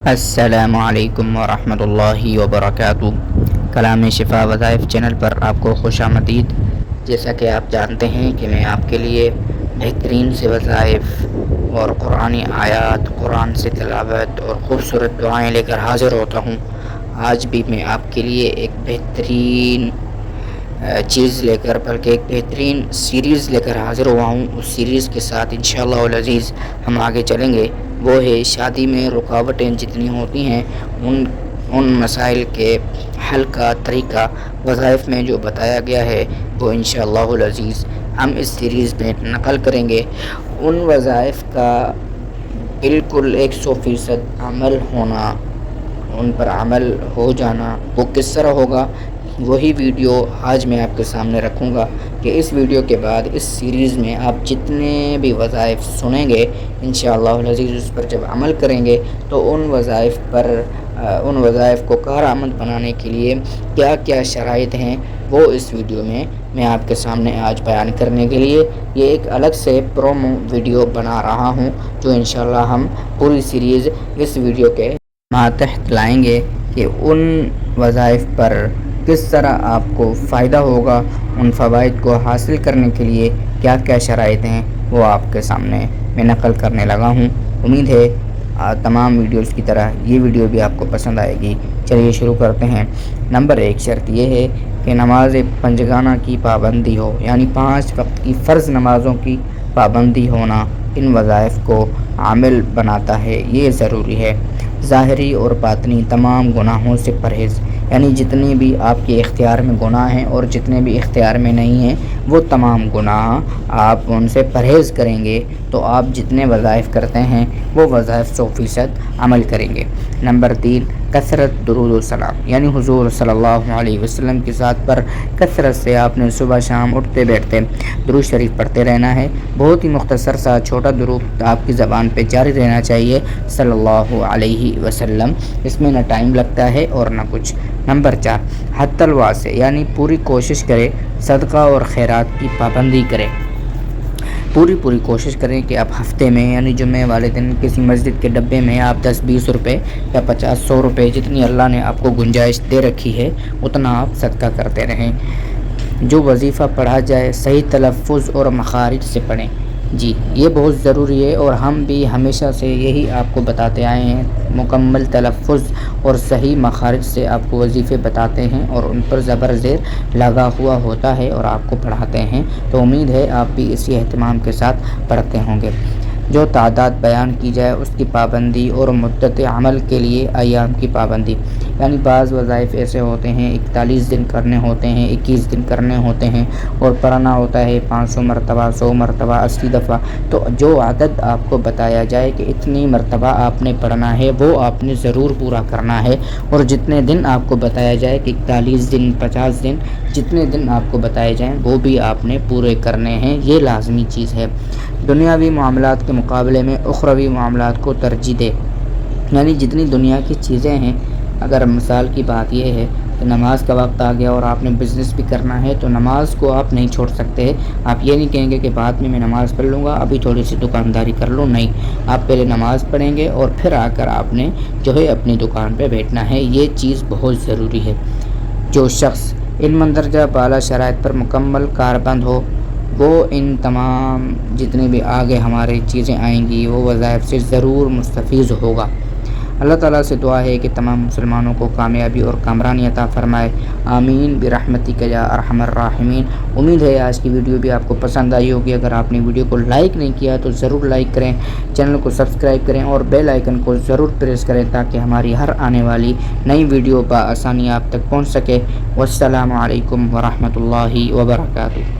السلام علیکم ورحمۃ اللہ وبرکاتہ۔ کلام شفا وظائف چینل پر آپ کو خوش آمدید۔ جیسا کہ آپ جانتے ہیں کہ میں آپ کے لیے بہترین سے وظائف اور قرآنی آیات، قرآن سے تلاوت اور خوبصورت دعائیں لے کر حاضر ہوتا ہوں۔ آج بھی میں آپ کے لیے ایک بہترین چیز لے کر، بلکہ ایک بہترین سیریز لے کر حاضر ہوا ہوں۔ اس سیریز کے ساتھ انشاءاللہ العزیز ہم آگے چلیں گے۔ وہ ہے شادی میں رکاوٹیں جتنی ہوتی ہیں ان مسائل کے حل کا طریقہ وظائف میں جو بتایا گیا ہے، وہ انشاءاللہ العزیز ہم اس سیریز میں نقل کریں گے۔ ان وظائف کا بالکل 100% عمل ہونا، ان پر عمل ہو جانا، وہ کس طرح ہوگا، وہی ویڈیو آج میں آپ کے سامنے رکھوں گا کہ اس ویڈیو کے بعد اس سیریز میں آپ جتنے بھی وظائف سنیں گے انشاءاللہ العزیز اس پر جب عمل کریں گے تو ان وظائف کو کارآمد بنانے کے لیے کیا کیا شرائط ہیں وہ اس ویڈیو میں آپ کے سامنے آج بیان کرنے کے لیے یہ ایک الگ سے پرومو ویڈیو بنا رہا ہوں، جو انشاءاللہ ہم پوری سیریز اس ویڈیو کے ماتحت لائیں گے کہ ان وظائف پر کس طرح آپ کو فائدہ ہوگا، ان فوائد کو حاصل کرنے کے لیے کیا کیا شرائط ہیں وہ آپ کے سامنے میں نقل کرنے لگا ہوں۔ امید ہے تمام ویڈیوز کی طرح یہ ویڈیو بھی آپ کو پسند آئے گی۔ چلیے شروع کرتے ہیں۔ نمبر 1 شرط یہ ہے کہ نماز پنجگانہ کی پابندی ہو، یعنی 5 وقت کی فرض نمازوں کی پابندی ہونا ان وظائف کو عامل بناتا ہے، یہ ضروری ہے۔ ظاہری اور باطنی تمام گناہوں سے پرہیز، یعنی جتنے بھی آپ کے اختیار میں گناہ ہیں اور جتنے بھی اختیار میں نہیں ہیں وہ تمام گناہ آپ ان سے پرہیز کریں گے تو آپ جتنے وظائف کرتے ہیں وہ وظائف 100% عمل کریں گے۔ نمبر 3 کثرت درود و سلام، یعنی حضور صلی اللہ علیہ وسلم کی ذات پر کثرت سے آپ نے صبح شام اٹھتے بیٹھتے درود شریف پڑھتے رہنا ہے۔ بہت ہی مختصر سا چھوٹا درود آپ کی زبان پہ جاری رہنا چاہیے صلی اللہ علیہ وسلم، اس میں نہ ٹائم لگتا ہے اور نہ کچھ۔ نمبر 4 حتی الواسع، یعنی پوری کوشش کرے صدقہ اور خیرات کی پابندی کرے۔ پوری کوشش کریں کہ آپ ہفتے میں یعنی جمعے والے دن کسی مسجد کے ڈبے میں آپ 10-20 روپے یا 50-100 روپے جتنی اللہ نے آپ کو گنجائش دے رکھی ہے اتنا آپ صدقہ کرتے رہیں۔ جو وظیفہ پڑھا جائے صحیح تلفظ اور مخارج سے پڑھیں، جی یہ بہت ضروری ہے اور ہم بھی ہمیشہ سے یہی آپ کو بتاتے آئے ہیں، مکمل تلفظ اور صحیح مخارج سے آپ کو وظیفے بتاتے ہیں اور ان پر زبر زیر لگا ہوا ہوتا ہے اور آپ کو پڑھاتے ہیں، تو امید ہے آپ بھی اسی اہتمام کے ساتھ پڑھتے ہوں گے۔ جو تعداد بیان کی جائے اس کی پابندی اور مدت عمل کے لیے ایام کی پابندی، یعنی بعض وظائف ایسے ہوتے ہیں 41 دن کرنے ہوتے ہیں، 21 دن کرنے ہوتے ہیں اور پڑھنا ہوتا ہے 500 مرتبہ، 100 مرتبہ، 80 دفعہ، تو جو عدد آپ کو بتایا جائے کہ اتنی مرتبہ آپ نے پڑھنا ہے وہ آپ نے ضرور پورا کرنا ہے، اور جتنے دن آپ کو بتایا جائے کہ 41 دن، 50 دن، جتنے دن آپ کو بتائے جائیں وہ بھی آپ نے پورے کرنے ہیں، یہ لازمی چیز ہے۔ دنیاوی معاملات کے مقابلے میں اخروی معاملات کو ترجیح دے، یعنی جتنی دنیا کی چیزیں ہیں، اگر مثال کی بات یہ ہے کہ نماز کا وقت آ گیا اور آپ نے بزنس بھی کرنا ہے تو نماز کو آپ نہیں چھوڑ سکتے۔ آپ یہ نہیں کہیں گے کہ بعد میں نماز پڑھ لوں گا، ابھی تھوڑی سی دکانداری کر لوں، نہیں، آپ پہلے نماز پڑھیں گے اور پھر آ کر آپ نے جو ہے اپنی دکان پہ بیٹھنا ہے، یہ چیز بہت ضروری ہے۔ جو شخص ان مندرجہ بالا شرائط پر مکمل کاربند ہو وہ ان تمام جتنے بھی آگے ہماری چیزیں آئیں گی وہ وظائف سے ضرور مستفیض ہوگا۔ اللہ تعالیٰ سے دعا ہے کہ تمام مسلمانوں کو کامیابی اور کامرانی عطا فرمائے، آمین برحمتک یا ارحم الراحمین۔ امید ہے آج کی ویڈیو بھی آپ کو پسند آئی ہوگی۔ اگر آپ نے ویڈیو کو لائک نہیں کیا تو ضرور لائک کریں، چینل کو سبسکرائب کریں اور بیل آئیکن کو ضرور پریس کریں تاکہ ہماری ہر آنے والی نئی ویڈیو بآسانی آپ تک پہنچ سکے۔ والسلام علیکم ورحمۃ اللہ وبرکاتہ۔